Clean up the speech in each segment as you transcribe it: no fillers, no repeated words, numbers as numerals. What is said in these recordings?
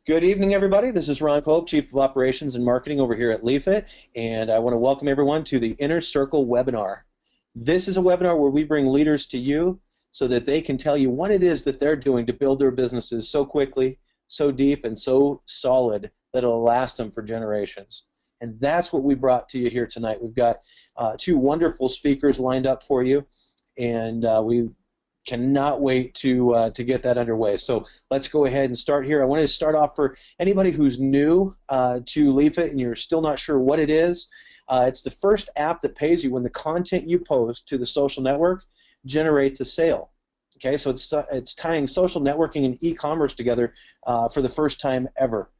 Good evening, everybody. This is Ron Pope, Chief of Operations and Marketing over here at Leafit, and I want to welcome everyone to the Inner Circle webinar. This is a webinar where we bring leaders to you so that they can tell you what it is that they're doing to build their businesses so quickly, so deep, and so solid that it'll last them for generations. And that's what we brought to you here tonight. We've got two wonderful speakers lined up for you, and we cannot wait to get that underway. So let's go ahead and start here. I wanted to start off for anybody who's new to Leafit and you're still not sure what it is. It's the first app that pays you when the content you post to the social network generates a sale. Okay, so it's tying social networking and e-commerce together for the first time ever.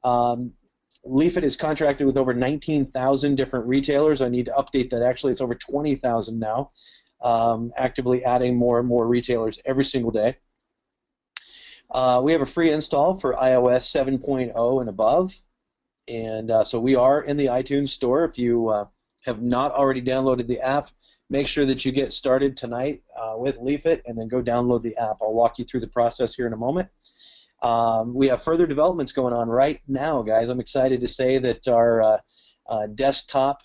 Leafit is contracted with over 19,000 different retailers. I need to update that. Actually, it's over 20,000 now. Actively adding more and more retailers every single day. We have a free install for iOS 7.0 and above, and so we are in the iTunes store. If you have not already downloaded the app, make sure that you get started tonight with Leafit and then go download the app. I'll walk you through the process here in a moment. We have further developments going on right now, guys. I'm excited to say that our desktop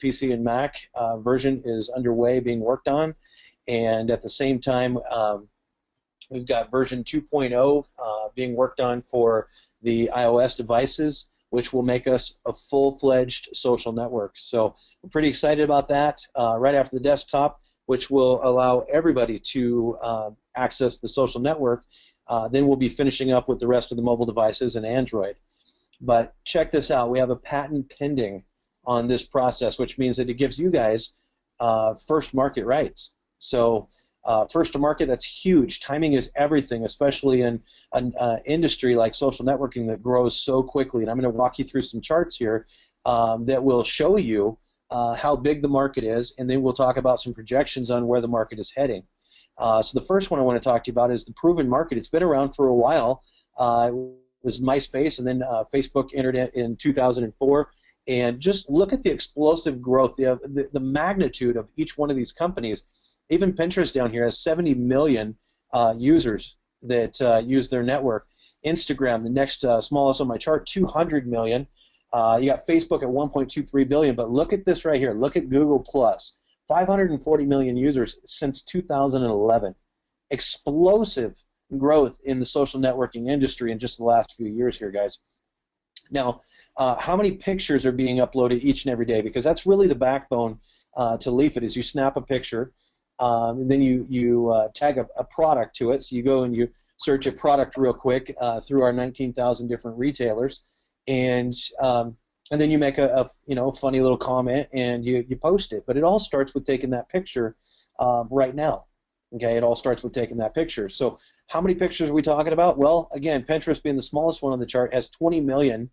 PC and Mac version is underway, being worked on, and at the same time we've got version 2.0 being worked on for the iOS devices, which will make us a full-fledged social network. So we're pretty excited about that right after the desktop, which will allow everybody to access the social network. Then we'll be finishing up with the rest of the mobile devices and Android. But check this out. We have a patent pending on this process, which means that it gives you guys first market rights. So first to market, that's huge. Timing is everything, especially in an industry like social networking that grows so quickly. And I'm going to walk you through some charts here that will show you how big the market is, and then we'll talk about some projections on where the market is heading. So the first one I want to talk to you about is the proven market. It's been around for a while. Was MySpace, and then Facebook entered it in 2004. And just look at the explosive growth, the magnitude of each one of these companies. Even Pinterest down here has 70 million users that use their network. Instagram, the next smallest on my chart, 200 million. You got Facebook at 1.23 billion. But look at this right here. Look at Google Plus, 540 million users since 2011. Explosive growth in the social networking industry in just the last few years here, guys. Now, how many pictures are being uploaded each and every day? Because that's really the backbone to Leafit. Is you snap a picture, and then you tag a product to it. So you go and you search a product real quick through our 19,000 different retailers, and then you make a funny little comment and you post it. But it all starts with taking that picture right now. Okay, it all starts with taking that picture. So how many pictures are we talking about? Well, again, Pinterest being the smallest one on the chart has 20 million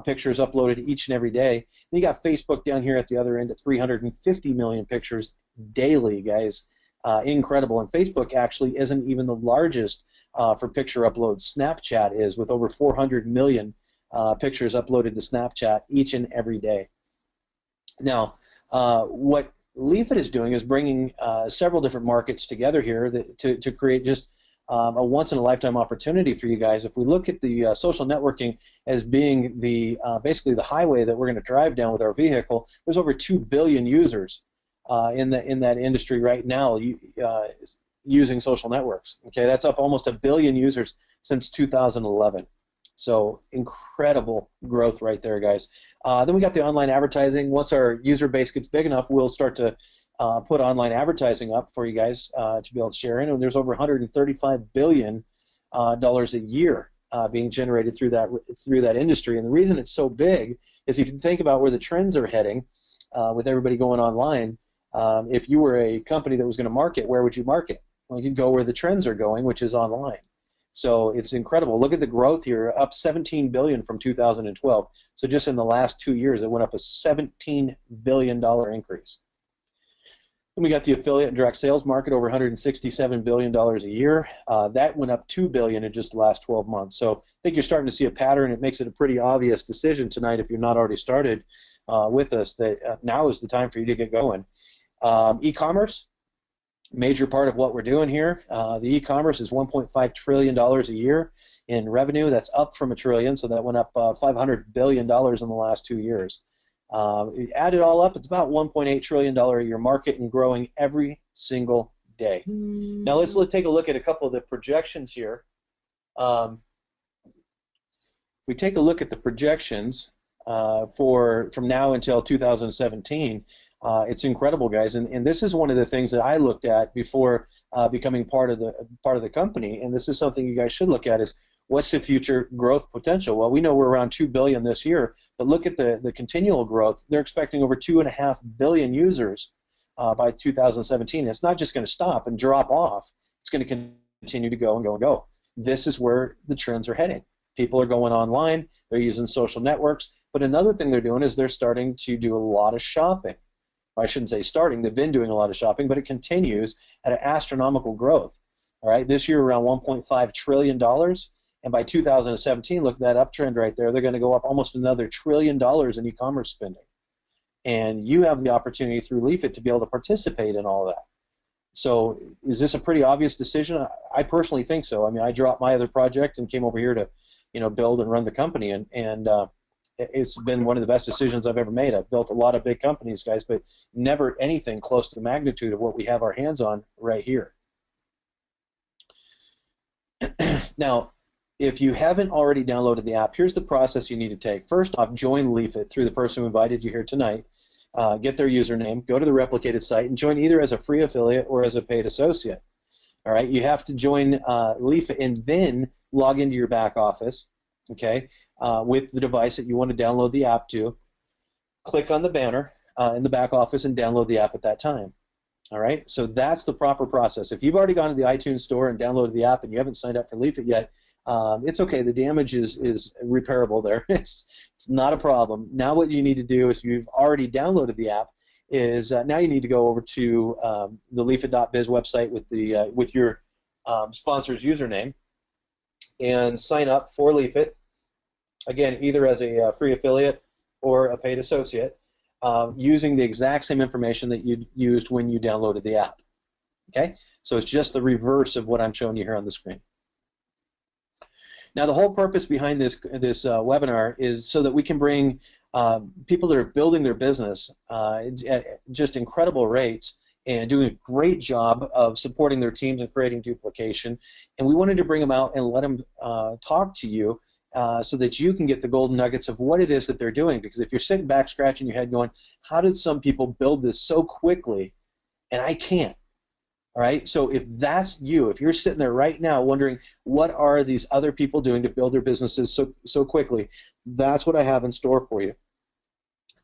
pictures uploaded each and every day. Then you got Facebook down here at the other end at 350 million pictures daily, guys. Incredible. And Facebook actually isn't even the largest for picture uploads. Snapchat is, with over 400 million pictures uploaded to Snapchat each and every day. Now, what Leafit is doing is bringing several different markets together here to create just a once-in-a-lifetime opportunity for you guys. If we look at the social networking as being the basically the highway that we're going to drive down with our vehicle, there's over 2 billion users in that industry right now using social networks. Okay, that's up almost 1 billion users since 2011. So incredible growth right there, guys. Then we got the online advertising. Once our user base gets big enough, we'll start to put online advertising up for you guys to be able to share in. And there's over $135 billion a year being generated through that industry. And the reason it's so big is if you think about where the trends are heading with everybody going online, if you were a company that was going to market, where would you market? Well, you'd go where the trends are going, which is online. So it's incredible. Look at the growth here, up 17 billion from 2012. So just in the last 2 years, it went up a $17 billion increase. Then we got the affiliate and direct sales market, over $167 billion a year. That went up $2 billion in just the last 12 months. So I think you're starting to see a pattern. It makes it a pretty obvious decision tonight, if you're not already started with us, that now is the time for you to get going. E-commerce, major part of what we're doing here. The e-commerce is $1.5 trillion a year in revenue. That's up from $1 trillion, so that went up $500 billion in the last 2 years. Add it all up, it's about $1.8 trillion a year market and growing every single day. Now let's take a look at a couple of the projections here. If we take a look at the projections from now until 2017, it's incredible, guys. And this is one of the things that I looked at before becoming part of the company. And this is something you guys should look at: is what's the future growth potential? Well, we know we're around 2 billion this year, but look at the continual growth. They're expecting over 2.5 billion users by 2017. It's not just going to stop and drop off. It's going to continue to go and go and go. This is where the trends are heading. People are going online. They're using social networks. But another thing they're doing is they're starting to do a lot of shopping. I shouldn't say starting. They've been doing a lot of shopping, but it continues at an astronomical growth. All right, this year around $1.5 trillion. And by 2017, look at that uptrend right there. They're going to go up almost another $1 trillion in e-commerce spending. And you have the opportunity through Leafit to be able to participate in all that. So is this a pretty obvious decision? I personally think so. I mean, I dropped my other project and came over here to, build and run the company, and it's been one of the best decisions I've ever made. I've built a lot of big companies, guys, but never anything close to the magnitude of what we have our hands on right here. Now, if you haven't already downloaded the app, here's the process you need to take. First off, join Leafit through the person who invited you here tonight. Get their username, go to the replicated site, and join either as a free affiliate or as a paid associate. All right, you have to join Leafit and then log into your back office, okay, with the device that you want to download the app to. Click on the banner in the back office and download the app at that time. All right, so that's the proper process. If you've already gone to the iTunes store and downloaded the app and you haven't signed up for Leafit yet, it's okay. The damage is repairable there. It's not a problem. Now what you need to do is, you've already downloaded the app, is now you need to go over to the leafit.biz website with your sponsor's username and sign up for Leafit. Again, either as a free affiliate or a paid associate, using the exact same information that you used when you downloaded the app. Okay, so it's just the reverse of what I'm showing you here on the screen. Now, the whole purpose behind this webinar is so that we can bring people that are building their business at just incredible rates and doing a great job of supporting their teams and creating duplication. And we wanted to bring them out and let them talk to you so that you can get the golden nuggets of what it is that they're doing. Because if you're sitting back scratching your head going, how did some people build this so quickly and I can't? All right, so if that's you, if you're sitting there right now wondering what are these other people doing to build their businesses so quickly, that's what I have in store for you.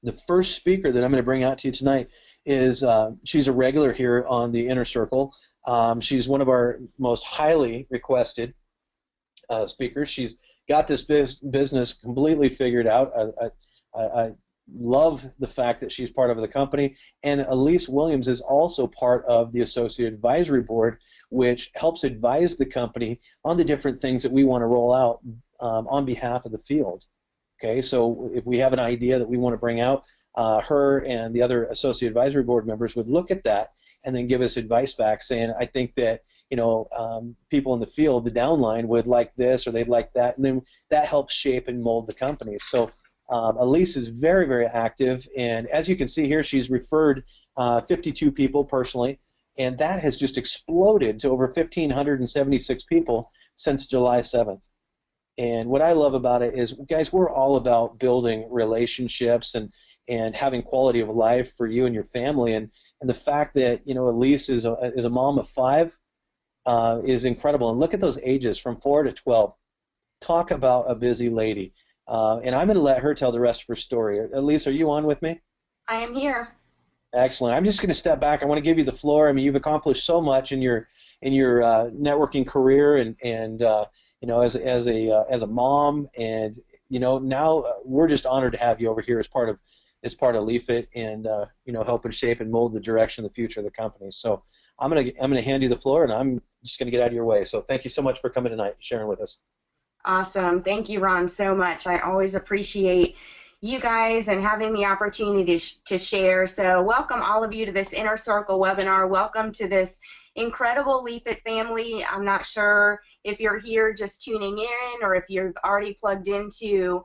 The first speaker that I'm going to bring out to you tonight is, she's a regular here on the Inner Circle. She's one of our most highly requested speakers. She's got this business completely figured out. I love the fact that she's part of the company, and Alyse Williams is also part of the Associate Advisory Board, which helps advise the company on the different things that we want to roll out on behalf of the field. Okay, so if we have an idea that we want to bring out, her and the other Associate Advisory Board members would look at that and then give us advice back, saying, I think that people in the field, the downline, would like this or they'd like that, and then that helps shape and mold the company. So Alyse is very, very active, and as you can see here, she's referred 52 people personally, and that has just exploded to over 1,576 people since July 7th. And what I love about it is, guys, we're all about building relationships and having quality of life for you and your family, and the fact that Alyse is a mom of 5 is incredible. And look at those ages, from 4 to 12. Talk about a busy lady. And I'm going to let her tell the rest of her story. Alyse, are you on with me? I am here. Excellent. I'm just going to step back. I want to give you the floor. I mean, you've accomplished so much in your networking career, and as a mom, and now we're just honored to have you over here as part of Leafit, and helping shape and mold the direction of the future of the company. So I'm gonna hand you the floor, and I'm just gonna get out of your way. So thank you so much for coming tonight and sharing with us. Awesome. Thank you, Ron, so much. I always appreciate you guys and having the opportunity to share. So welcome all of you to this Inner Circle webinar. Welcome to this incredible leafit family. I'm not sure if you're here just tuning in or if you've already plugged into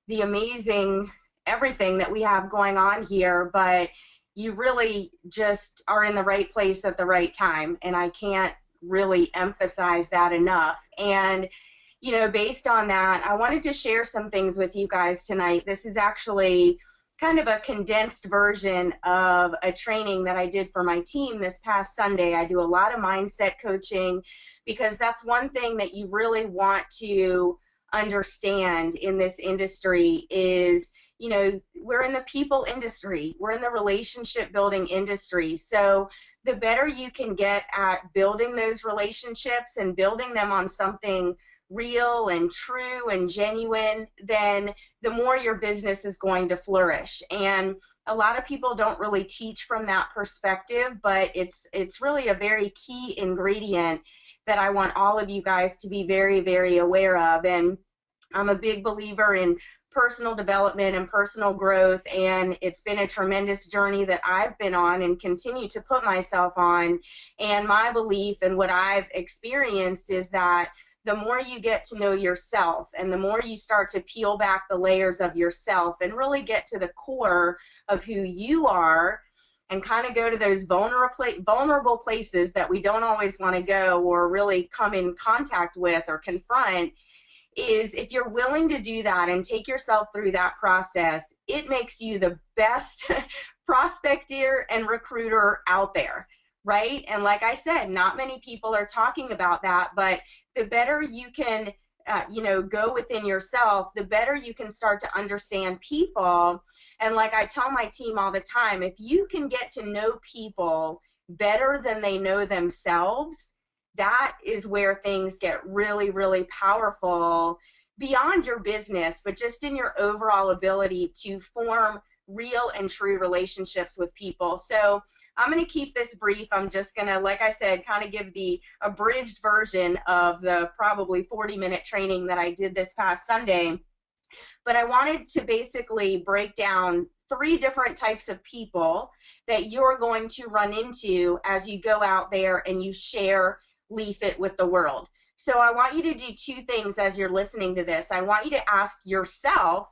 the amazing everything that we have going on here, but you really just are in the right place at the right time, and I can't really emphasize that enough. And based on that, I wanted to share some things with you guys tonight. This is actually kind of a condensed version of a training that I did for my team this past Sunday. I do a lot of mindset coaching because that's one thing that you really want to understand in this industry is, we're in the people industry. We're in the relationship building industry. So the better you can get at building those relationships and building them on something real and true and genuine, then the more your business is going to flourish. And a lot of people don't really teach from that perspective, but it's really a very key ingredient that I want all of you guys to be very, very aware of. And I'm a big believer in personal development and personal growth, and it's been a tremendous journey that I've been on and continue to put myself on. And my belief and what I've experienced is that the more you get to know yourself and the more you start to peel back the layers of yourself and really get to the core of who you are and kind of go to those vulnerable places that we don't always want to go or really come in contact with or confront, is if you're willing to do that and take yourself through that process, it makes you the best prospector and recruiter out there, right? And like I said, not many people are talking about that, but the better you can go within yourself, the better you can start to understand people. And like I tell my team all the time, if you can get to know people better than they know themselves, that is where things get really, really powerful beyond your business, but just in your overall ability to form real and true relationships with people. So I'm going to keep this brief. I'm just going to, like I said, kind of give the abridged version of the probably 40-minute training that I did this past Sunday. But I wanted to basically break down 3 different types of people that you're going to run into as you go out there and you share leafit with the world. So I want you to do 2 things as you're listening to this. I want you to ask yourself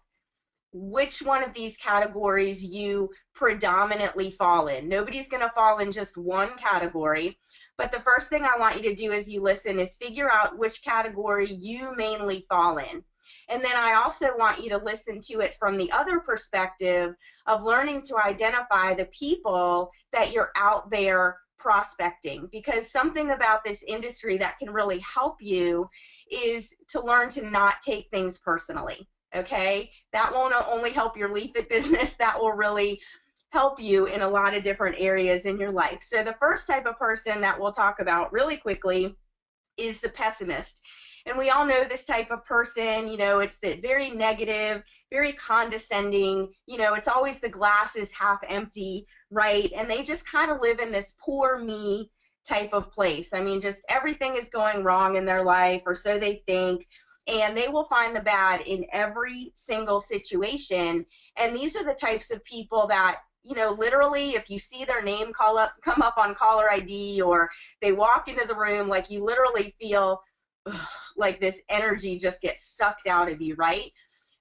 which one of these categories you predominantly fall in. Nobody's going to fall in just one category, but the first thing I want you to do as you listen is figure out which category you mainly fall in. And then I also want you to listen to it from the other perspective of learning to identify the people that you're out there prospecting, because something about this industry that can really help you is to learn to not take things personally. Okay, that won't only help your leafit business, that will really help you in a lot of different areas in your life. So the first type of person that we'll talk about really quickly is the pessimist. And we all know this type of person, it's the very negative, very condescending, it's always the glass is half empty, right? And they just kind of live in this poor me type of place. I mean, just everything is going wrong in their life, or so they think, and they will find the bad in every single situation. And these are the types of people that, literally, if you see their name come up on caller ID, or they walk into the room, like you literally feel like this energy just gets sucked out of you, right?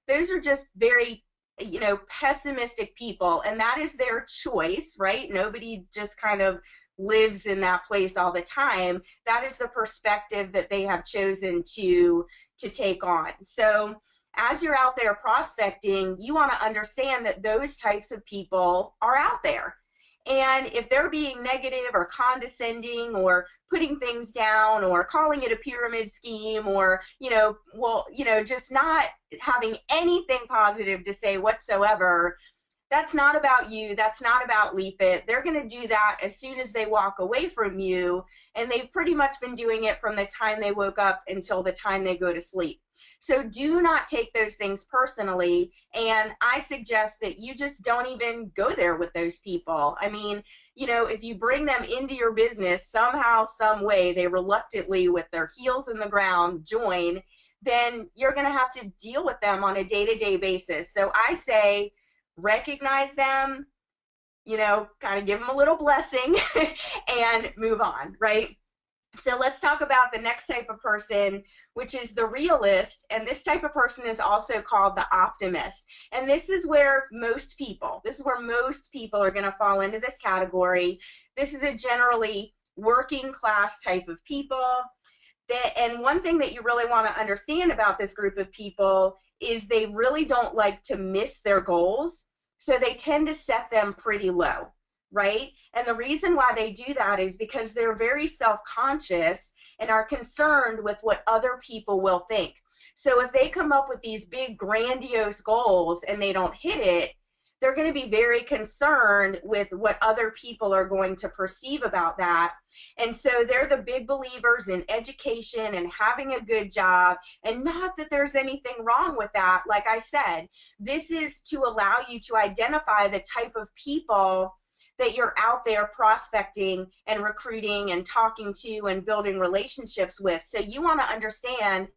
Those are just very, pessimistic people, and that is their choice, right? Nobody just kind of lives in that place all the time. That is the perspective that they have chosen to take on. So as you're out there prospecting, you want to understand that those types of people are out there. And if they're being negative or condescending or putting things down or calling it a pyramid scheme or, just not having anything positive to say whatsoever, that's not about you. That's not about leafit. They're going to do that as soon as they walk away from you. And they've pretty much been doing it from the time they woke up until the time they go to sleep. So do not take those things personally. And I suggest that you just don't even go there with those people. I mean, if you bring them into your business somehow, some way, they reluctantly, with their heels in the ground, join, then you're going to have to deal with them on a day-to-day basis. So I say, recognize them, kind of give them a little blessing and move on, right? So let's talk about the next type of person, which is the realist. And this type of person is also called the optimist. And this is where most people are going to fall into this category. This is a generally working class type of people. And one thing that you really want to understand about this group of people is they really don't like to miss their goals. So they tend to set them pretty low, right? And the reason why they do that is because they're very self-conscious and are concerned with what other people will think. So if they come up with these big grandiose goals and they don't hit it, they're going to be very concerned with what other people are going to perceive about that. And so they're the big believers in education and having a good job, and not that there's anything wrong with that. Like I said, this is to allow you to identify the type of people that you're out there prospecting and recruiting and talking to and building relationships with. So you want to understand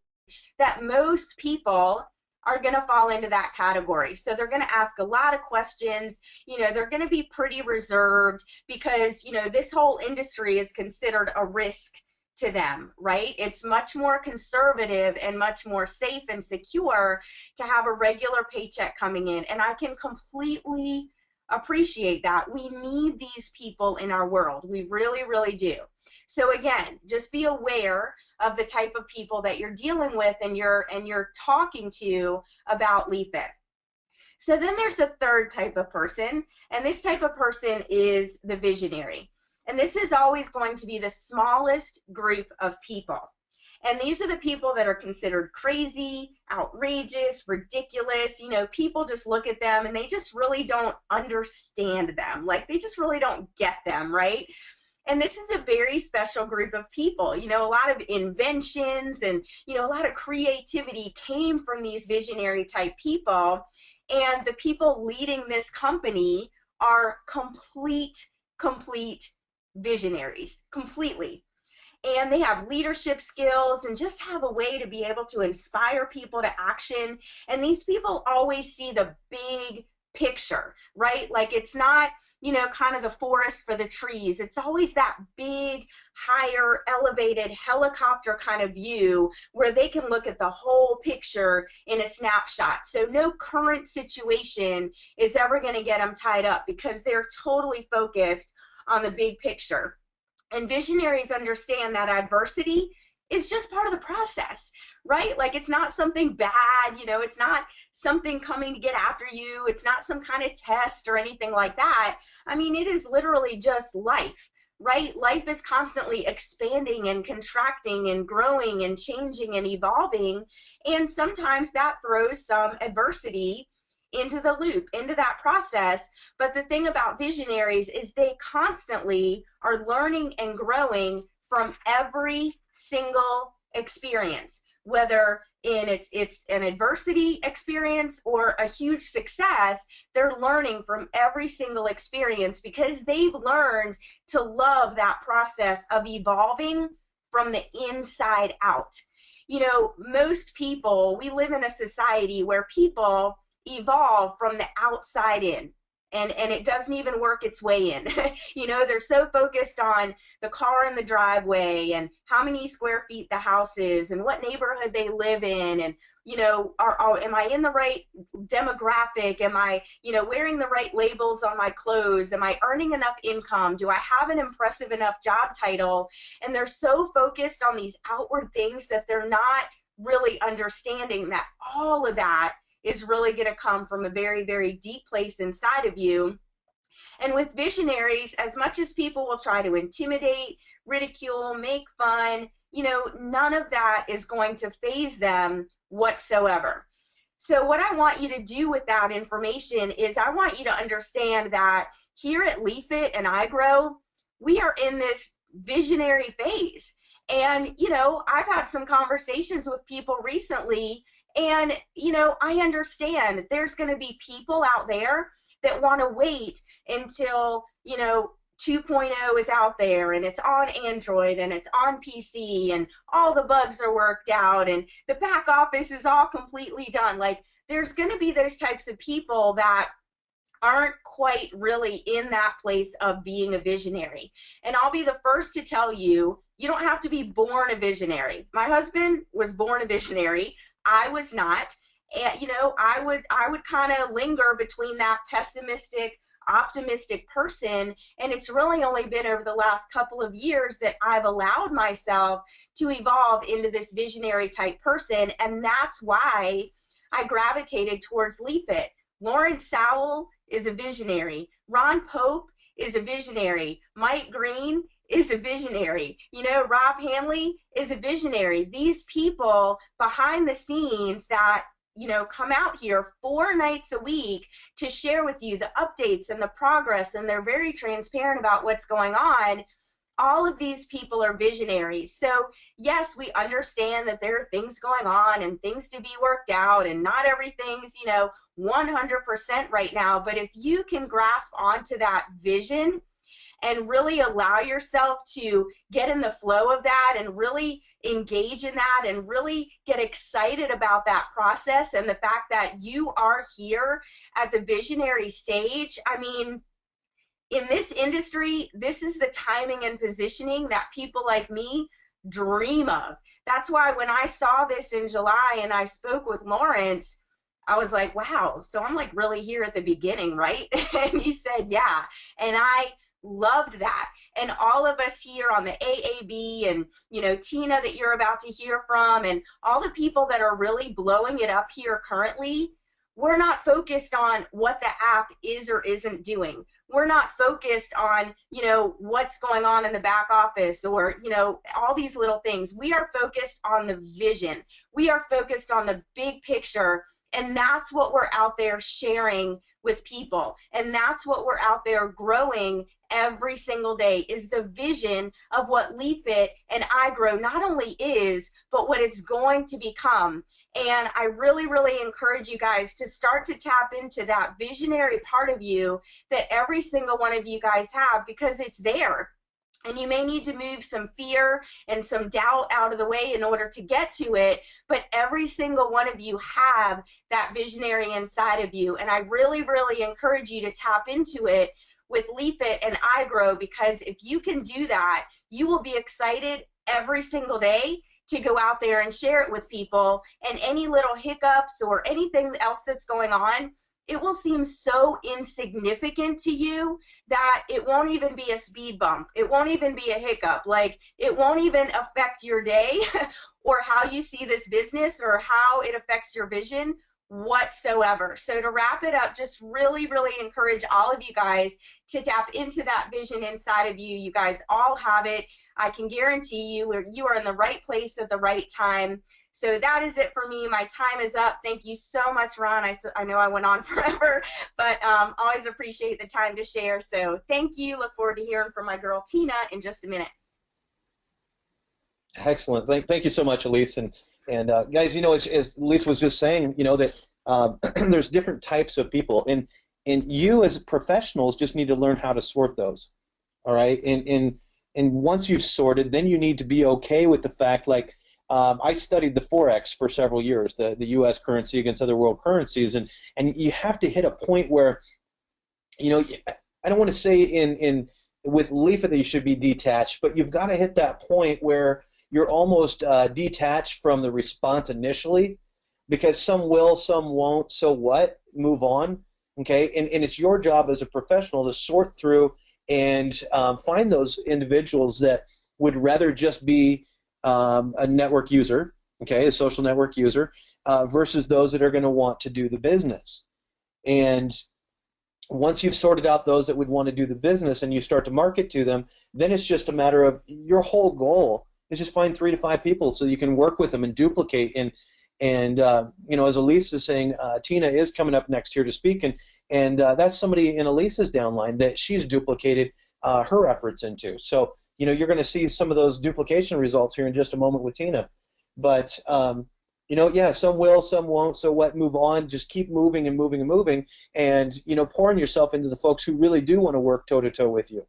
that most people are going to fall into that category. So they're going to ask a lot of questions. They're going to be pretty reserved because, this whole industry is considered a risk to them, right? It's much more conservative and much more safe and secure to have a regular paycheck coming in. And I can completely appreciate that. We need these people in our world. We really, really do. So again, just be aware of the type of people that you're dealing with and you're talking to about leafit. So then there's the third type of person, and this type of person is the visionary. And this is always going to be the smallest group of people. And these are the people that are considered crazy, outrageous, ridiculous. People just look at them and they just really don't understand them. Like, they just really don't get them, right? And this is a very special group of people. A lot of inventions and, a lot of creativity came from these visionary type people. And the people leading this company are complete visionaries, completely. And they have leadership skills and just have a way to be able to inspire people to action. And these people always see the big picture, right? Like, it's not, kind of the forest for the trees. It's always that big, higher, elevated helicopter kind of view where they can look at the whole picture in a snapshot. So no current situation is ever going to get them tied up because they're totally focused on the big picture. And visionaries understand that adversity is just part of the process, right? Like, it's not something bad, it's not something coming to get after you. It's not some kind of test or anything like that. I mean, it is literally just life, right? Life is constantly expanding and contracting and growing and changing and evolving. And sometimes that throws some adversity into the loop, into that process. But the thing about visionaries is they constantly are learning and growing from every single experience, whether it's an adversity experience or a huge success. They're learning from every single experience because they've learned to love that process of evolving from the inside out. Most people, we live in a society where people evolve from the outside in. And it doesn't even work its way in. They're so focused on the car in the driveway and how many square feet the house is and what neighborhood they live in, and am I in the right demographic? Am I wearing the right labels on my clothes? Am I earning enough income? Do I have an impressive enough job title? And they're so focused on these outward things that they're not really understanding that all of that is really going to come from a very, very deep place inside of you. And with visionaries, as much as people will try to intimidate, ridicule, make fun, none of that is going to faze them whatsoever. So what I want you to do with that information is I want you to understand that here at leafit and iGrow, we are in this visionary phase. And, I've had some conversations with people recently, and, I understand there's going to be people out there that want to wait until, 2.0 is out there and it's on Android and it's on PC and all the bugs are worked out and the back office is all completely done. Like, there's going to be those types of people that aren't quite really in that place of being a visionary. And I'll be the first to tell you, you don't have to be born a visionary. My husband was born a visionary. I was not. And I would kind of linger between that pessimistic, optimistic person, and it's really only been over the last couple of years that I've allowed myself to evolve into this visionary type person, and that's why I gravitated towards Leafit. Lawrence Sowell is a visionary. Ron Pope is a visionary. Mike Green is a visionary. Rob Hanley is a visionary. These people behind the scenes that come out here 4 nights a week to share with you the updates and the progress, and they're very transparent about what's going on. All of these people are visionaries. So yes, we understand that there are things going on and things to be worked out, and not everything's 100% right now. But if you can grasp onto that vision and really allow yourself to get in the flow of that and really engage in that and really get excited about that process and the fact that you are here at the visionary stage, I mean, in this industry, this is the timing and positioning that people like me dream of. That's why when I saw this in July and I spoke with Lawrence, I was like, wow, so I'm like really here at the beginning, right? And he said, yeah. And I loved that. And all of us here on the AAB and, Tina that you're about to hear from, and all the people that are really blowing it up here currently, we're not focused on what the app is or isn't doing. We're not focused on, what's going on in the back office or, all these little things. We are focused on the vision. We are focused on the big picture. And that's what we're out there sharing with people. And that's what we're out there growing every single day, is the vision of what Leafit and iGrow not only is, but what it's going to become. And I really, really encourage you guys to start to tap into that visionary part of you that every single one of you guys have, because it's there. And you may need to move some fear and some doubt out of the way in order to get to it, but every single one of you have that visionary inside of you. And I really, really encourage you to tap into it with Leafit and iGrow, because if you can do that, you will be excited every single day to go out there and share it with people. And any little hiccups or anything else that's going on, it will seem so insignificant to you that it won't even be a speed bump. It won't even be a hiccup. Like, it won't even affect your day or how you see this business or how it affects your vision whatsoever. So to wrap it up, just really, really encourage all of you guys to tap into that vision inside of you. You guys all have it. I can guarantee you are in the right place at the right time. So that is it for me. My time is up. Thank you so much, Ron. I know I went on forever, but always appreciate the time to share. So thank you. Look forward to hearing from my girl Tina in just a minute. Excellent. Thank you so much, Alyse. And guys, as Alyse was just saying, that there's different types of people, and you as professionals just need to learn how to sort those. All right, and once you've sorted, then you need to be okay with the fact, like, I studied the Forex for several years, the U.S. currency against other world currencies, and you have to hit a point where, I don't want to say with Leafit that you should be detached, but you've got to hit that point where you're almost detached from the response initially, because some will, some won't, so what? Move on, okay? And it's your job as a professional to sort through and find those individuals that would rather just be a network user, okay, a social network user, versus those that are going to want to do the business. And once you've sorted out those that would want to do the business and you start to market to them, then it's just a matter of your whole goal is just find 3 to 5 people so you can work with them and duplicate. And as Alyse is saying, Tina is coming up next here to speak, and that's somebody in Alyse's downline that she's duplicated her efforts into. So you're going to see some of those duplication results here in just a moment with Tina. But yeah, some will, some won't. So what? Move on. Just keep moving and moving and moving, and pouring yourself into the folks who really do want to work toe to toe with you.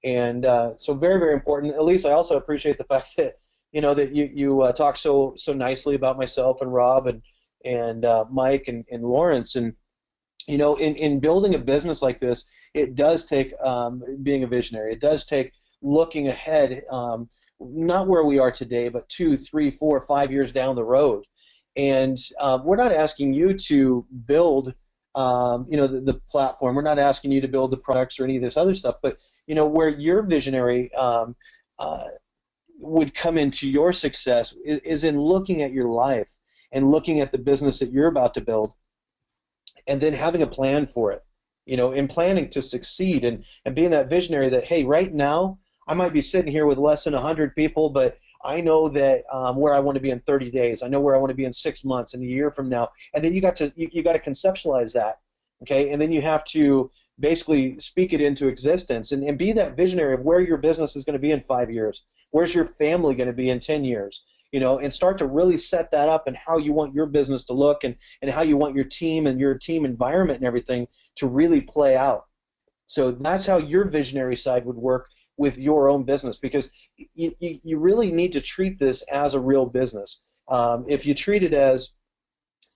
And so very, very important. Alyse, I also appreciate the fact that that you talk so nicely about myself and Rob and Mike and Lawrence, and you know, in building a business like this, it does take being a visionary. It does take looking ahead, not where we are today, but 2, 3, 4, 5 years down the road. And we're not asking you to build, you know, the platform. We're not asking you to build the products or any of this other stuff. But you know, where your visionary uh, would come into your success is in looking at your life and looking at the business that you're about to build and then having a plan for it, you know, and planning to succeed and being that visionary that, hey, right now I might be sitting here with less than 100 people, but I know that where I want to be in 30 days. I know where I want to be in 6 months and a year from now. And then you got to conceptualize that, okay? And then you have to basically speak it into existence and be that visionary of where your business is going to be in 5 years. Where's your family going to be in 10 years? You know, and start to really set that up and how you want your business to look and how you want your team and your team environment and everything to really play out. So that's how your visionary side would work with your own business, because you really need to treat this as a real business. If you treat it as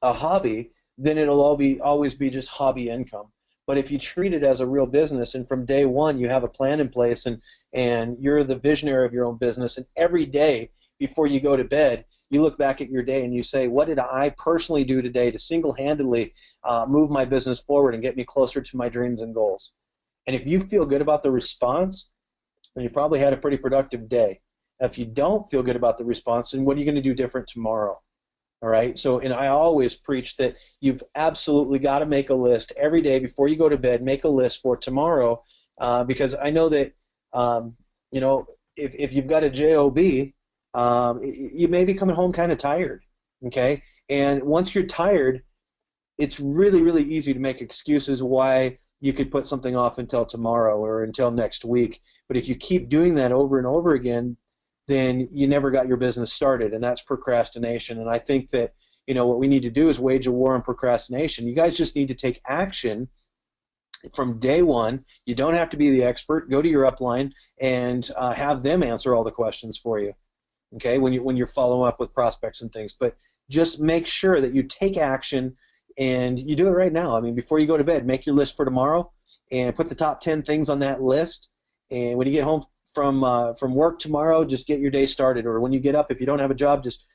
a hobby, then it'll always be just hobby income. But if you treat it as a real business, and from day one you have a plan in place, and you're the visionary of your own business, and every day before you go to bed, you look back at your day and you say, what did I personally do today to single-handedly move my business forward and get me closer to my dreams and goals? And if you feel good about the response, then you probably had a pretty productive day. If you don't feel good about the response, then what are you going to do different tomorrow? All right. So, and I always preach that you've absolutely got to make a list every day before you go to bed. Make a list for tomorrow, because I know that you know, if you've got a job, you may be coming home kind of tired. Okay. And once you're tired, it's really, really easy to make excuses why you could put something off until tomorrow or until next week. But if you keep doing that over and over again, then you never got your business started, and that's procrastination. And I think that, you know, what we need to do is wage a war on procrastination. You guys just need to take action from day one. You don't have to be the expert. Go to your upline and have them answer all the questions for you. Okay, when you're following up with prospects and things, but just make sure that you take action and you do it right now. I mean, before you go to bed, make your list for tomorrow and put the top 10 things on that list. And when you get home from work tomorrow, just get your day started. Or when you get up, if you don't have a job, just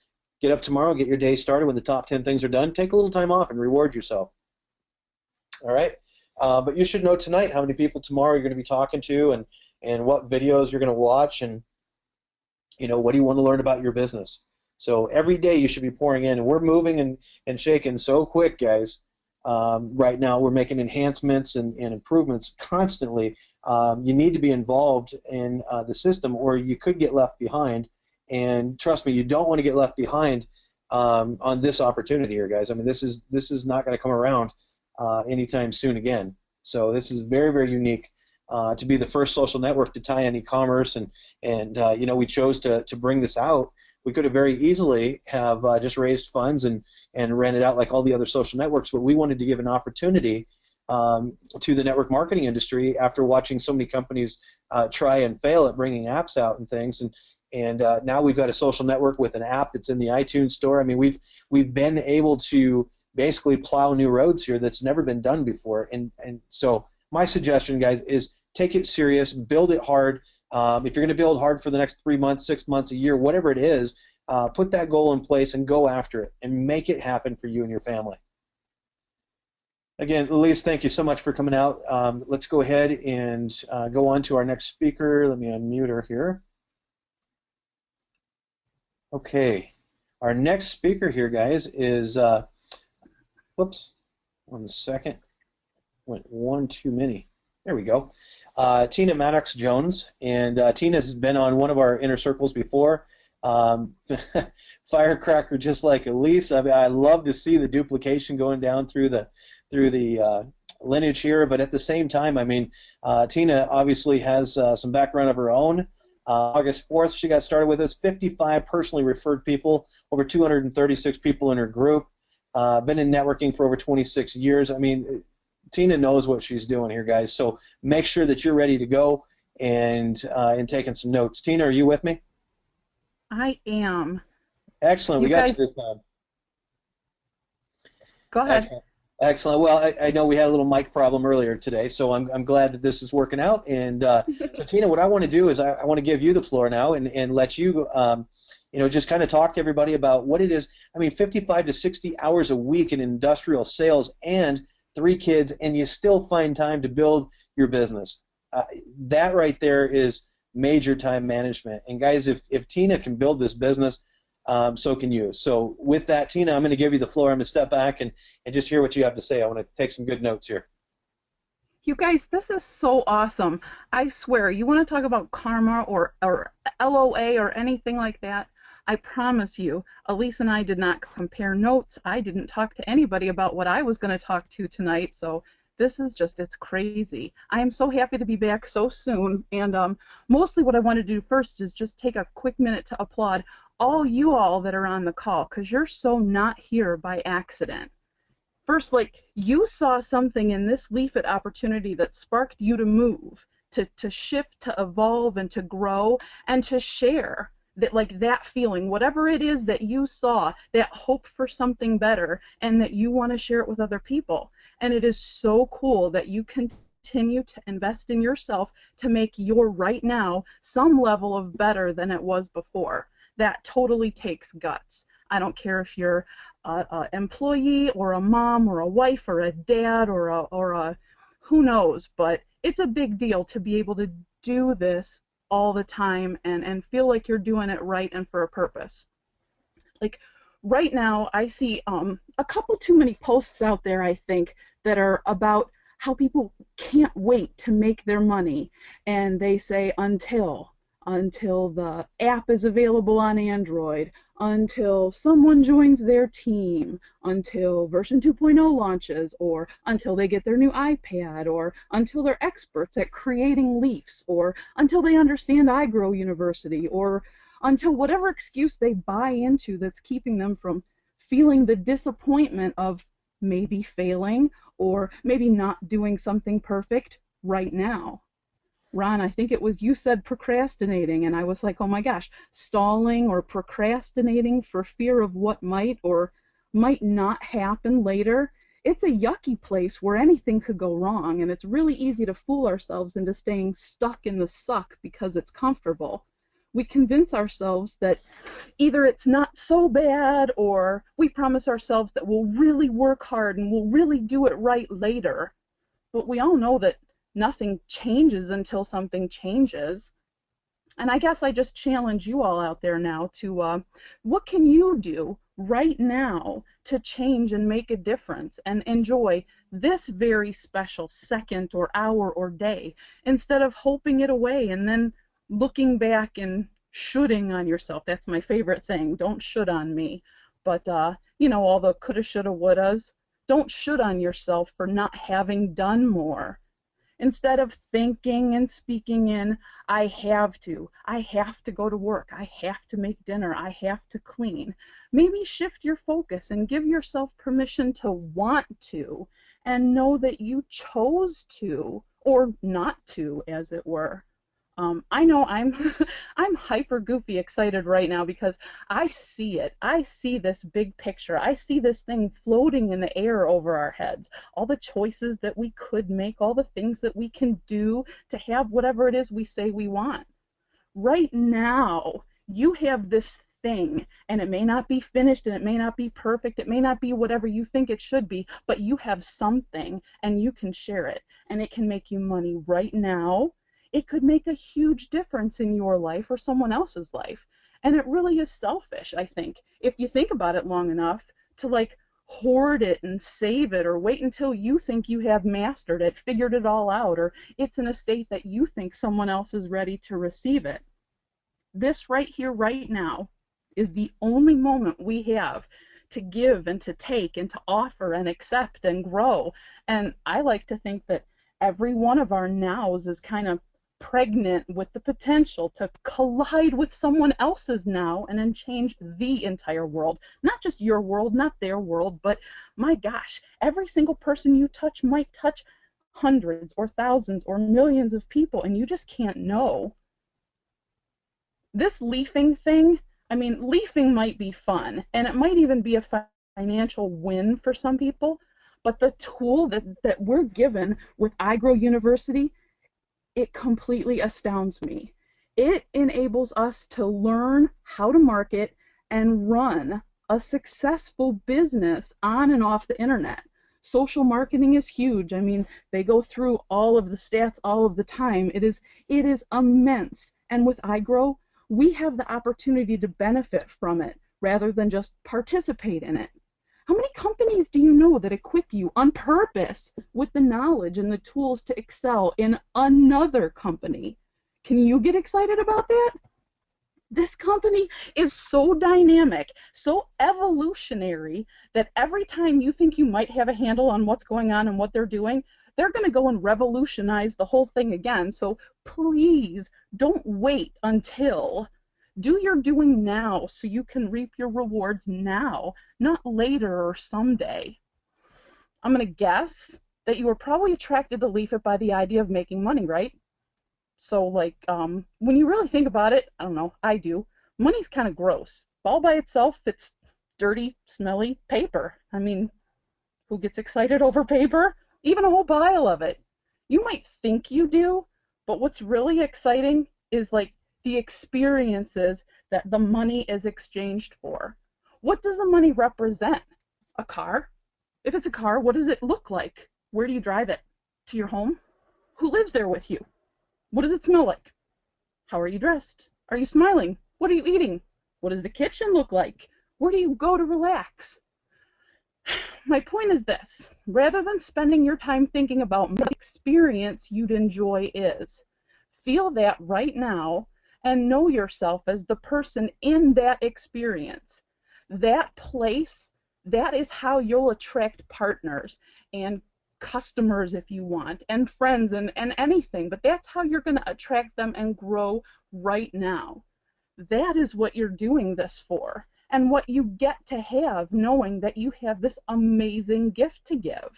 get up tomorrow, get your day started. When the top 10 things are done, take a little time off and reward yourself. All right. But you should know tonight how many people tomorrow you're going to be talking to, and what videos you're going to watch, and you know, what do you want to learn about your business. So every day you should be pouring in, and we're moving and shaking so quick, guys. Right now we're making enhancements and improvements constantly. You need to be involved in the system, or you could get left behind. And trust me, you don't want to get left behind on this opportunity here, guys. I mean, this is not going to come around anytime soon again. So this is very, very unique. To be the first social network to tie in e-commerce, and you know, we chose to bring this out. We could have very easily have just raised funds and ran it out like all the other social networks, but we wanted to give an opportunity to the network marketing industry after watching so many companies try and fail at bringing apps out and things, and now we've got a social network with an app that's in the iTunes store. I mean, we've been able to basically plow new roads here that's never been done before, and so my suggestion, guys, is take it serious, build it hard. If you're going to build hard for the next 3 months, 6 months, a year, whatever it is, put that goal in place and go after it and make it happen for you and your family. Again, Alyse, thank you so much for coming out. Let's go ahead and go on to our next speaker. Let me unmute her here. Okay. Our next speaker here, guys, is, whoops, 1 second. Went one too many. There we go. Tina Maddox Jones, and Tina has been on one of our inner circles before. Firecracker, just like Alyse. I mean, I love to see the duplication going down through the lineage here, but at the same time, I mean, Tina obviously has some background of her own. August 4th, she got started with us. 55 personally referred people, over 236 people in her group. Been in networking for over 26 years. I mean, Tina knows what she's doing here, guys. So make sure that you're ready to go and taking some notes. Tina, are you with me? I am. Excellent. We got you this time. Go ahead. Excellent. Excellent. Well, I know we had a little mic problem earlier today, so I'm glad that this is working out. And so, Tina, what I want to do is I want to give you the floor now and let you, just kind of talk to everybody about what it is. I mean, 55 to 60 hours a week in industrial sales and three kids, and you still find time to build your business. That right there is major time management. And guys, if Tina can build this business, so can you. So with that, Tina, I'm going to give you the floor. I'm going to step back and just hear what you have to say. I want to take some good notes here. You guys, this is so awesome. I swear, you want to talk about karma or LOA or anything like that? I promise you, Alyse and I did not compare notes. I didn't talk to anybody about what I was going to talk to tonight. So this is just, it's crazy. I am so happy to be back so soon. And mostly what I want to do first is just take a quick minute to applaud all you all that are on the call, because you're so not here by accident. First, like, you saw something in this leafit opportunity that sparked you to move, to shift, to evolve, and to grow, and to share that, like, that feeling, whatever it is that you saw, that hope for something better, and that you want to share it with other people. And it is so cool that you continue to invest in yourself to make your right now some level of better than it was before. That totally takes guts. I don't care if you're an employee or a mom or a wife or a dad or a who knows, but it's a big deal to be able to do this all the time and feel like you're doing it right and for a purpose. Like right now, I see a couple too many posts out there, I think, that are about how people can't wait to make their money, and they say until the app is available on Android, until someone joins their team, until version 2.0 launches, or until they get their new iPad, or until they're experts at creating leafs, or until they understand iGrow University, or until whatever excuse they buy into that's keeping them from feeling the disappointment of maybe failing or maybe not doing something perfect right now. Ron, I think it was you said procrastinating, and I was like, oh my gosh, stalling or procrastinating for fear of what might or might not happen later. It's a yucky place where anything could go wrong, and it's really easy to fool ourselves into staying stuck in the suck because it's comfortable. We convince ourselves that either it's not so bad, or we promise ourselves that we'll really work hard and we'll really do it right later. But we all know that nothing changes until something changes. And I guess I just challenge you all out there now to what can you do right now to change and make a difference and enjoy this very special second or hour or day, instead of hoping it away and then looking back and shoulding on yourself. That's my favorite thing. Don't should on me. But all the coulda, shoulda, wouldas. Don't should on yourself for not having done more. Instead of thinking and speaking in, I have to go to work, I have to make dinner, I have to clean. Maybe shift your focus and give yourself permission to want to, and know that you chose to, or not to, as it were. I know I'm I'm hyper goofy excited right now because I see it. I see this big picture. I see this thing floating in the air over our heads. All the choices that we could make, all the things that we can do to have whatever it is we say we want. Right now, you have this thing, and it may not be finished, and it may not be perfect, it may not be whatever you think it should be, but you have something, and you can share it, and it can make you money right now. It could make a huge difference in your life or someone else's life. And it really is selfish, I think, if you think about it long enough, to like hoard it and save it, or wait until you think you have mastered it, figured it all out, or it's in a state that you think someone else is ready to receive it. This right here, right now, is the only moment we have to give and to take and to offer and accept and grow. And I like to think that every one of our nows is kind of pregnant with the potential to collide with someone else's now and then change the entire world. Not just your world, not their world, but my gosh, every single person you touch might touch hundreds or thousands or millions of people, and you just can't know. This leafing thing, I mean, leafing might be fun, and it might even be a financial win for some people, But the tool that we're given with iGrow University, it completely astounds me. It enables us to learn how to market and run a successful business on and off the internet. Social marketing is huge. I mean, they go through all of the stats all of the time. It is immense. And with iGrow, we have the opportunity to benefit from it rather than just participate in it. How many companies do you know that equip you on purpose with the knowledge and the tools to excel in another company? Can you get excited about that? This company is so dynamic, so evolutionary, that every time you think you might have a handle on what's going on and what they're doing, they're going to go and revolutionize the whole thing again. So please don't wait until. Do your doing now so you can reap your rewards now, not later or someday. I'm going to guess that you were probably attracted to leafit by the idea of making money, right? So, like, when you really think about it, I don't know, I do, money's kind of gross. All by itself, it's dirty, smelly paper. I mean, who gets excited over paper? Even a whole pile of it. You might think you do, but what's really exciting is, like, the experiences that the money is exchanged for. What does the money represent? A car? If it's a car, what does it look like? Where do you drive it? To your home? Who lives there with you? What does it smell like? How are you dressed? Are you smiling? What are you eating? What does the kitchen look like? Where do you go to relax? My point is this: rather than spending your time thinking about what experience you'd enjoy is, feel that right now and know yourself as the person in that experience. That place, that is how you'll attract partners and customers if you want, and friends and anything, but that's how you're going to attract them and grow right now. That is what you're doing this for, and what you get to have, knowing that you have this amazing gift to give.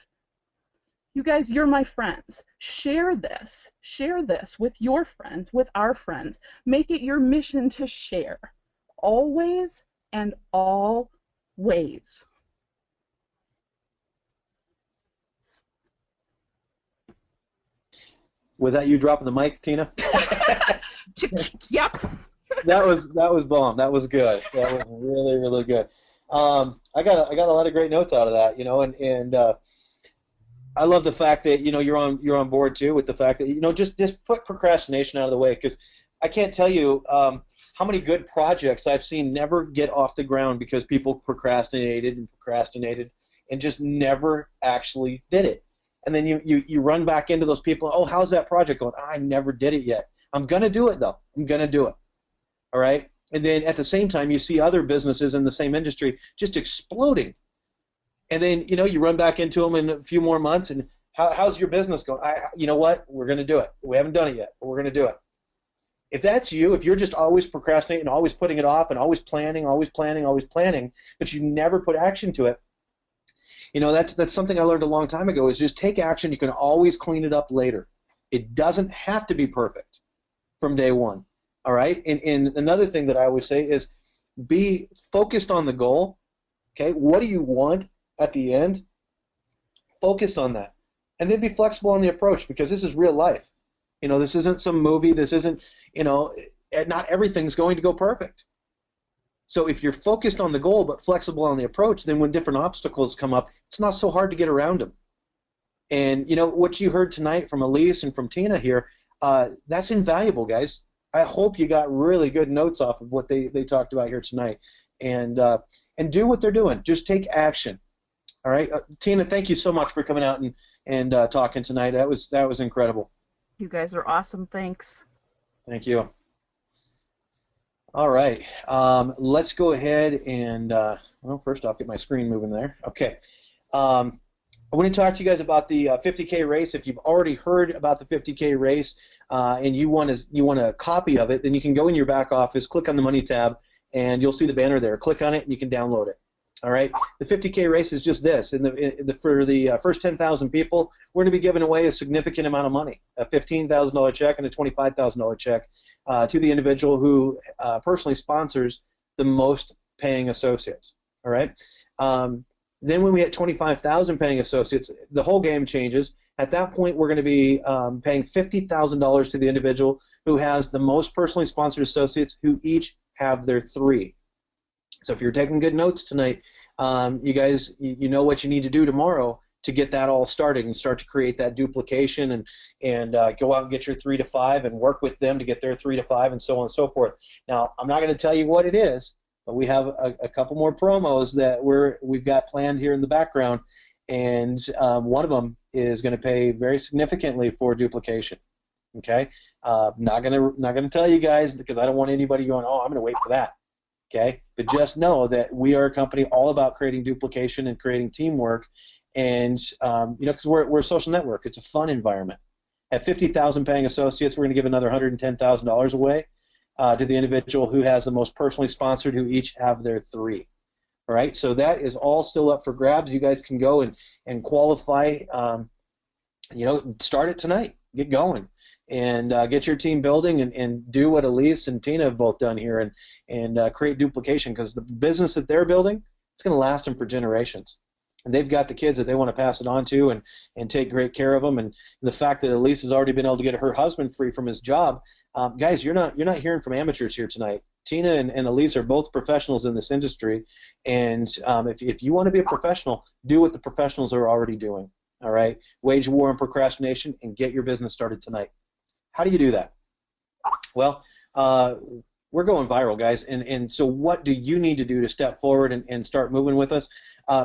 You guys, you're my friends. Share this. Share this with your friends, with our friends. Make it your mission to share. Always and always. Was that you dropping the mic, Tina? Yep. That was bomb. That was good. That was really, really good. I got a lot of great notes out of that, and I love the fact that you're on board too with the fact that just put procrastination out of the way, because I can't tell you how many good projects I've seen never get off the ground because people procrastinated and just never actually did it. And then you run back into those people. Oh, how's that project going? I never did it yet. I'm gonna do it though. I'm gonna do it. All right. And then at the same time, you see other businesses in the same industry just exploding. And then you run back into them in a few more months, and how's your business going? You know what? We're going to do it. We haven't done it yet, but we're going to do it. If that's you, if you're just always procrastinating, always putting it off, and always planning, but you never put action to it, that's something I learned a long time ago. Is just take action. You can always clean it up later. It doesn't have to be perfect from day one. All right. And another thing that I always say is be focused on the goal. Okay. What do you want at the end? Focus on that, and then be flexible on the approach, because this is real life. This isn't some movie. This isn't, not everything's going to go perfect. So if you're focused on the goal but flexible on the approach, then when different obstacles come up, it's not so hard to get around them. And what you heard tonight from Alyse and from Tina here, that's invaluable, guys. I hope you got really good notes off of what they talked about here tonight, and do what they're doing. Just take action. All right, Tina, thank you so much for coming out and talking tonight. That was incredible. You guys are awesome. Thanks. Thank you. All right, let's go ahead and first off, get my screen moving there. Okay. I want to talk to you guys about the 50K race. If you've already heard about the 50K race and you want a copy of it, then you can go in your back office, click on the Money tab, and you'll see the banner there. Click on it, and you can download it. All right. The 50K race is just this. For the first 10,000 people, we're going to be giving away a significant amount of money, a $15,000 check and a $25,000 check to the individual who personally sponsors the most paying associates. All right. Then when we hit 25,000 paying associates, the whole game changes. At that point, we're going to be paying $50,000 to the individual who has the most personally sponsored associates who each have their 3. So if you're taking good notes tonight, you guys, you know what you need to do tomorrow to get that all started and start to create that duplication and go out and get your 3 to 5 and work with them to get their 3 to 5 and so on and so forth. Now, I'm not going to tell you what it is, but we have a couple more promos that we've got planned here in the background, and one of them is going to pay very significantly for duplication. Okay, not gonna tell you guys because I don't want anybody going, oh, I'm going to wait for that. Okay, but just know that we are a company all about creating duplication and creating teamwork, and you know, because we're a social network, it's a fun environment. At 50,000 paying associates, we're going to give another $110,000 away to the individual who has the most personally sponsored, who each have their 3. All right, so that is all still up for grabs. You guys can go and qualify. You know, start it tonight. Get going and get your team building and do what Alyse and Tina have both done here and create duplication, because the business that they're building, it's going to last them for generations. And they've got the kids that they want to pass it on to and take great care of them. And the fact that Alyse has already been able to get her husband free from his job, guys, you're not hearing from amateurs here tonight. Tina and Alyse are both professionals in this industry, and if you want to be a professional, do what the professionals are already doing. All right, wage war on procrastination and get your business started tonight. How do you do that? Well, we're going viral, guys, and so what do you need to do to step forward and start moving with us?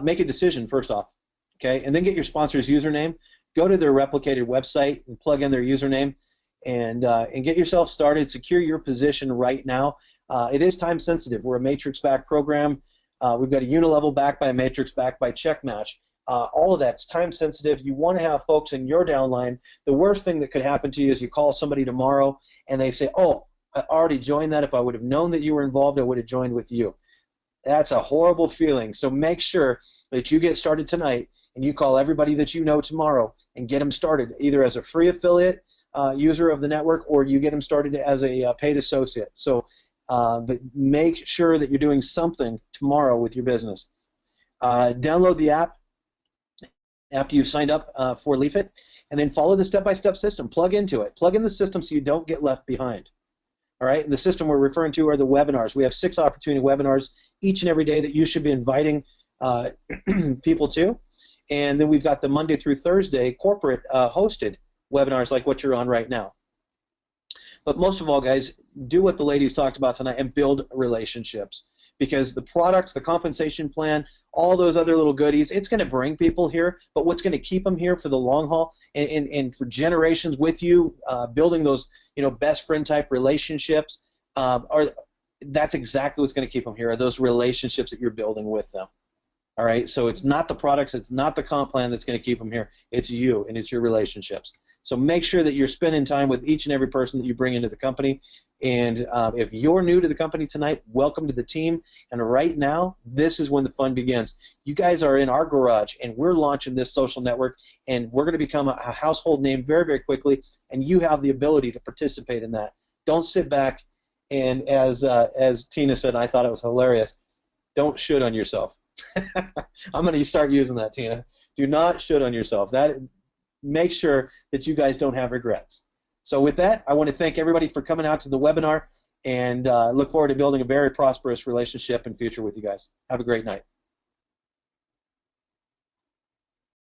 Make a decision first off, okay, and then get your sponsor's username. Go to their replicated website and plug in their username, and get yourself started. Secure your position right now. It is time sensitive. We're a matrix backed program. We've got a unilevel backed by a matrix backed by Checkmatch. All of that's time sensitive. You want to have folks in your downline. The worst thing that could happen to you is you call somebody tomorrow and they say, oh, I already joined that. If I would have known that you were involved, I would have joined with you. That's a horrible feeling. So make sure that you get started tonight and you call everybody that you know tomorrow and get them started, either as a free affiliate user of the network, or you get them started as a paid associate. So but make sure that you're doing something tomorrow with your business. Download the app after you've signed up for Leafit, and then follow the step-by-step system. Plug into it. Plug in the system so you don't get left behind. All right, and the system we're referring to are the webinars. We have 6 opportunity webinars each and every day that you should be inviting people to. And then we've got the Monday through Thursday corporate hosted webinars like what you're on right now. But most of all, guys, do what the ladies talked about tonight and build relationships, because the products, the compensation plan, all those other little goodies, it's going to bring people here, but what's going to keep them here for the long haul and for generations with you, building those, you know, best friend type relationships, that's exactly what's going to keep them here, are those relationships that you're building with them. All right, so it's not the products, it's not the comp plan that's going to keep them here, it's you and it's your relationships. So make sure that you're spending time with each and every person that you bring into the company. And if you're new to the company tonight, welcome to the team. And right now, this is when the fun begins. You guys are in our garage, and we're launching this social network, and we're going to become a household name very, very quickly, and you have the ability to participate in that. Don't sit back and, as Tina said, and I thought it was hilarious, don't should on yourself. I'm going to start using that, Tina. Do not should on yourself. Make sure that you guys don't have regrets. So with that, I want to thank everybody for coming out to the webinar, and look forward to building a very prosperous relationship and future with you guys. Have a great night.